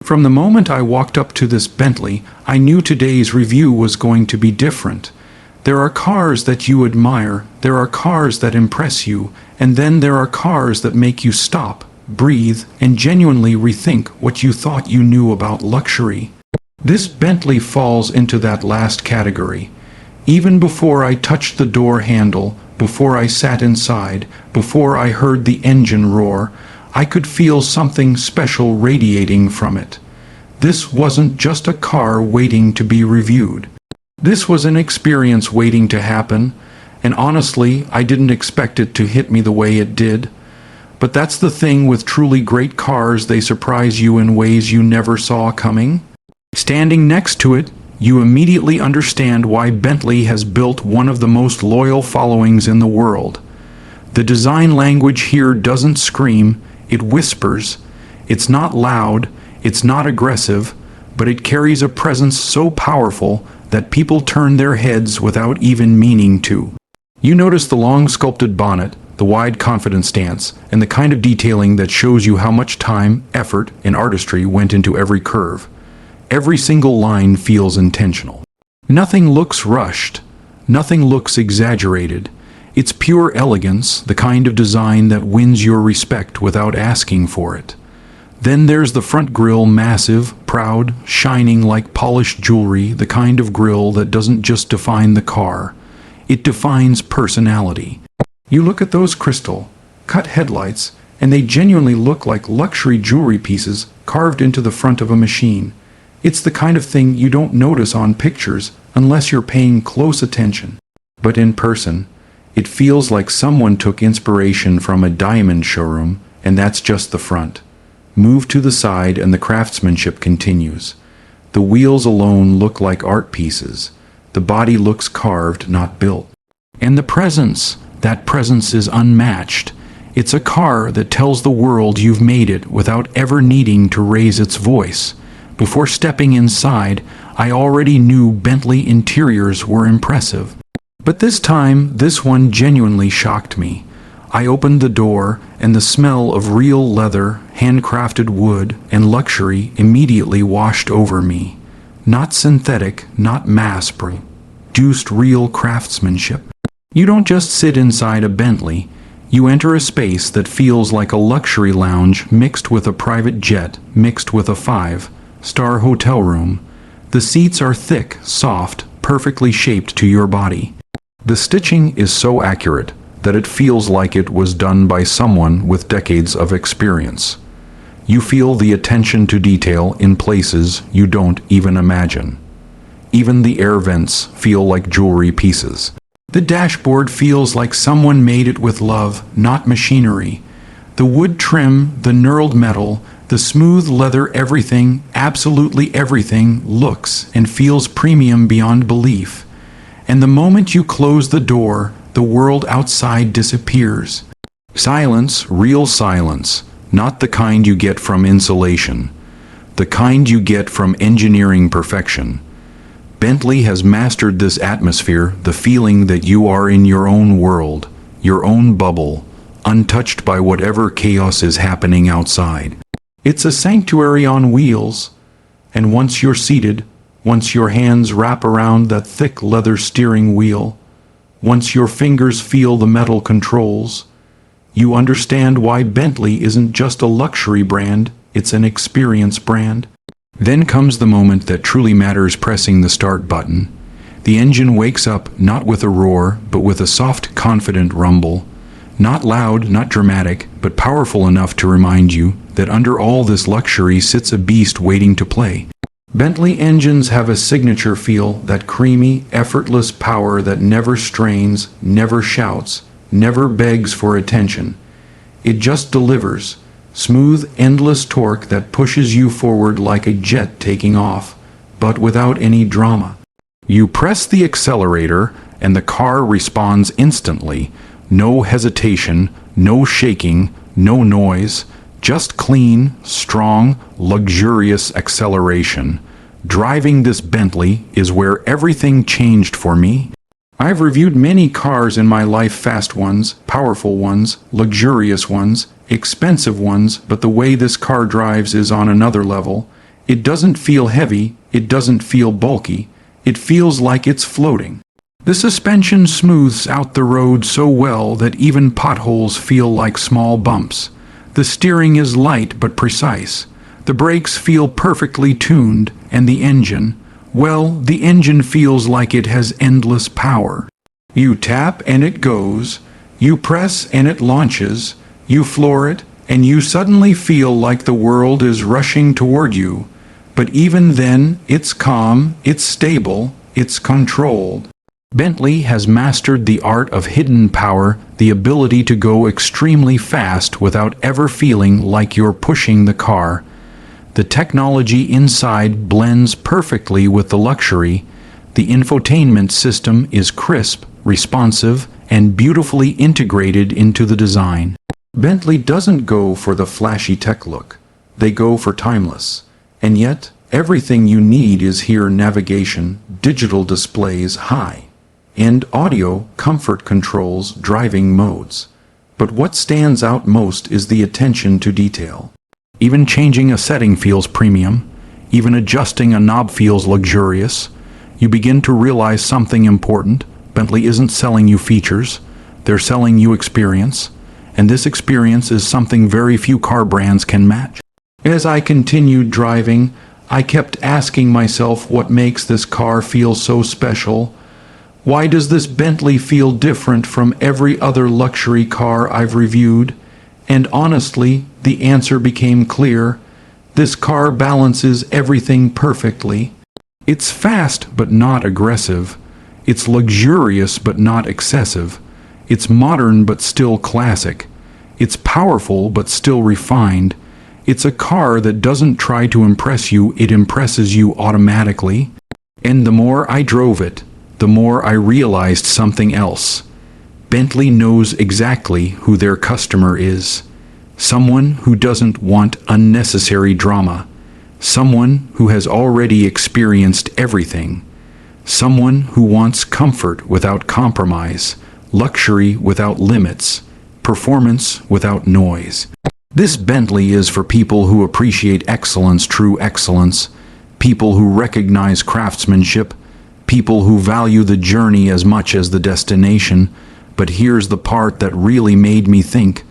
From the moment I walked up to this Bentley, I knew today's review was going to be different. There are cars that you admire, there are cars that impress you, and then there are cars that make you stop, breathe, and genuinely rethink what you thought you knew about luxury. This Bentley falls into that last category. Even before I touched the door handle, before I sat inside, before I heard the engine roar, I could feel something special radiating from it. This wasn't just a car waiting to be reviewed. This was an experience waiting to happen, and honestly, I didn't expect it to hit me the way it did. But that's the thing with truly great cars, they surprise you in ways you never saw coming. Standing next to it, you immediately understand why Bentley has built one of the most loyal followings in the world. The design language here doesn't scream, it whispers. It's not loud, it's not aggressive, but it carries a presence so powerful that people turn their heads without even meaning to. You notice the long sculpted bonnet, the wide confident stance, and the kind of detailing that shows you how much time, effort, and artistry went into every curve. Every single line feels intentional. Nothing looks rushed. Nothing looks exaggerated. It's pure elegance, the kind of design that wins your respect without asking for it. Then there's the front grille, massive, proud, shining like polished jewelry, the kind of grille that doesn't just define the car. It defines personality. You look at those crystal, cut headlights, and they genuinely look like luxury jewelry pieces carved into the front of a machine. It's the kind of thing you don't notice on pictures unless you're paying close attention. But in person, it feels like someone took inspiration from a diamond showroom, and that's just the front. Move to the side and the craftsmanship continues. The wheels alone look like art pieces. The body looks carved, not built. And the presence, that presence is unmatched. It's a car that tells the world you've made it without ever needing to raise its voice. Before stepping inside, I already knew Bentley interiors were impressive. But this time, this one genuinely shocked me. I opened the door, and the smell of real leather, handcrafted wood, and luxury immediately washed over me. Not synthetic, not mass-produced, real craftsmanship. You don't just sit inside a Bentley. You enter a space that feels like a luxury lounge mixed with a private jet, mixed with a five-star hotel room. The seats are thick, soft, perfectly shaped to your body. The stitching is so accurate that it feels like it was done by someone with decades of experience. You feel the attention to detail in places you don't even imagine. Even the air vents feel like jewelry pieces. The dashboard feels like someone made it with love, not machinery. The wood trim, the knurled metal, the smooth leather, everything, absolutely everything, looks and feels premium beyond belief. And the moment you close the door, the world outside disappears. Silence, real silence, not the kind you get from insulation, the kind you get from engineering perfection. Bentley has mastered this atmosphere, the feeling that you are in your own world, your own bubble, untouched by whatever chaos is happening outside. It's a sanctuary on wheels, and once you're seated, once your hands wrap around that thick leather steering wheel, once your fingers feel the metal controls, you understand why Bentley isn't just a luxury brand, it's an experience brand. Then comes the moment that truly matters, pressing the start button. The engine wakes up not with a roar, but with a soft, confident rumble. Not loud, not dramatic, but powerful enough to remind you that under all this luxury sits a beast waiting to play. Bentley engines have a signature feel, that creamy, effortless power that never strains, never shouts, never begs for attention. It just delivers. Smooth, endless torque that pushes you forward like a jet taking off, but without any drama. You press the accelerator, and the car responds instantly. No hesitation, no shaking, no noise, just clean, strong, luxurious acceleration. Driving this Bentley is where everything changed for me. I've reviewed many cars in my life, fast ones, powerful ones, luxurious ones, expensive ones, but the way this car drives is on another level, It doesn't feel heavy, it doesn't feel bulky, it feels like it's floating. The suspension smooths out the road so well that even potholes feel like small bumps. The steering is light but precise. The brakes feel perfectly tuned, and the engine, well, the engine feels like it has endless power. You tap and it goes, you press and it launches, you floor it, and you suddenly feel like the world is rushing toward you. But even then, it's calm, it's stable, it's controlled. Bentley has mastered the art of hidden power, the ability to go extremely fast without ever feeling like you're pushing the car. The technology inside blends perfectly with the luxury. The infotainment system is crisp, responsive, and beautifully integrated into the design. Bentley doesn't go for the flashy tech look. They go for timeless. And yet, everything you need is here: navigation, digital displays, high-end audio, comfort controls, driving modes. But what stands out most is the attention to detail. Even changing a setting feels premium. Even adjusting a knob feels luxurious. You begin to realize something important. Bentley isn't selling you features. They're selling you experience. And this experience is something very few car brands can match. As I continued driving, I kept asking myself, what makes this car feel so special? Why does this Bentley feel different from every other luxury car I've reviewed? And honestly, the answer became clear. This car balances everything perfectly. It's fast but not aggressive. It's luxurious but not excessive. It's modern but still classic. It's powerful but still refined. It's a car that doesn't try to impress you, it impresses you automatically. And the more I drove it, the more I realized something else. Bentley knows exactly who their customer is. Someone who doesn't want unnecessary drama. Someone who has already experienced everything. Someone who wants comfort without compromise, luxury without limits, performance without noise. This Bentley is for people who appreciate excellence, true excellence, people who recognize craftsmanship, people who value the journey as much as the destination. But here's the part that really made me think.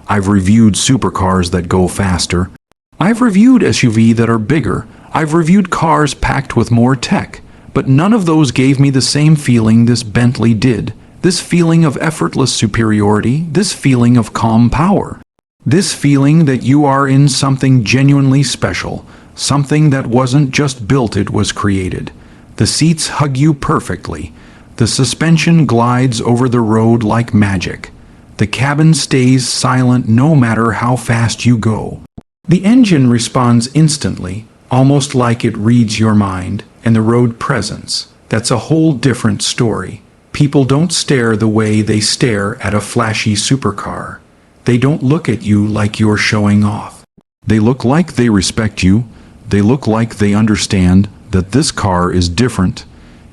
I've reviewed supercars that go faster. I've reviewed SUVs that are bigger. I've reviewed cars packed with more tech. But none of those gave me the same feeling this Bentley did. This feeling of effortless superiority, this feeling of calm power. This feeling that you are in something genuinely special, something that wasn't just built, it was created. The seats hug you perfectly. The suspension glides over the road like magic. The cabin stays silent no matter how fast you go. The engine responds instantly, almost like it reads your mind, and the road presence. That's a whole different story. People don't stare the way they stare at a flashy supercar. They don't look at you like you're showing off. They look like they respect you. They look like they understand that this car is different.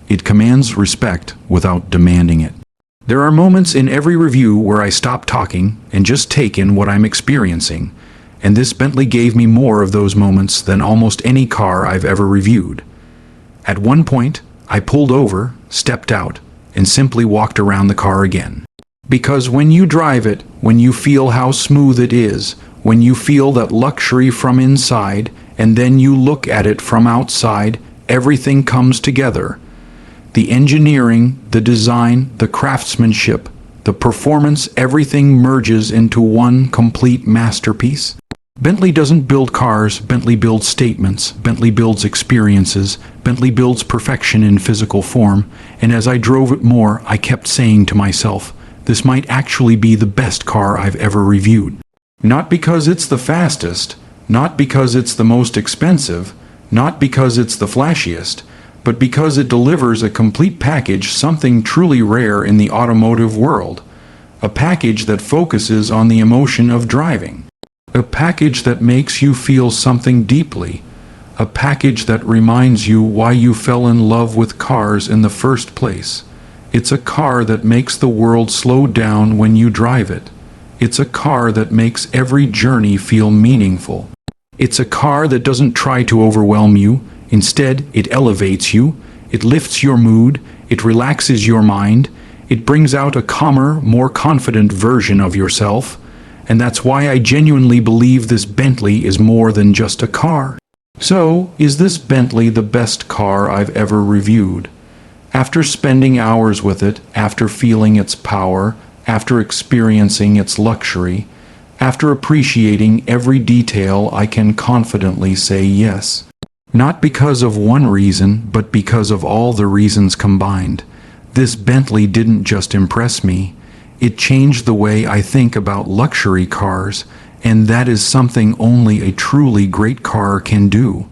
It commands respect without demanding it. There are moments in every review where I stop talking and just take in what I'm experiencing, and this Bentley gave me more of those moments than almost any car I've ever reviewed. At one point, I pulled over, stepped out, and simply walked around the car again. Because when you drive it, when you feel how smooth it is, when you feel that luxury from inside, and then you look at it from outside, everything comes together. The engineering, the design, the craftsmanship, the performance, everything merges into one complete masterpiece. Bentley doesn't build cars, Bentley builds statements, Bentley builds experiences, Bentley builds perfection in physical form, and as I drove it more, I kept saying to myself, this might actually be the best car I've ever reviewed. Not because it's the fastest, not because it's the most expensive, not because it's the flashiest, but because it delivers a complete package, something truly rare in the automotive world. A package that focuses on the emotion of driving. A package that makes you feel something deeply. A package that reminds you why you fell in love with cars in the first place. It's a car that makes the world slow down when you drive it. It's a car that makes every journey feel meaningful. It's a car that doesn't try to overwhelm you. Instead, it elevates you. It lifts your mood. It relaxes your mind. It brings out a calmer, more confident version of yourself. And that's why I genuinely believe this Bentley is more than just a car. So, is this Bentley the best car I've ever reviewed? After spending hours with it, after feeling its power, after experiencing its luxury, after appreciating every detail, I can confidently say yes. Not because of one reason, but because of all the reasons combined. This Bentley didn't just impress me. It changed the way I think about luxury cars, and that is something only a truly great car can do.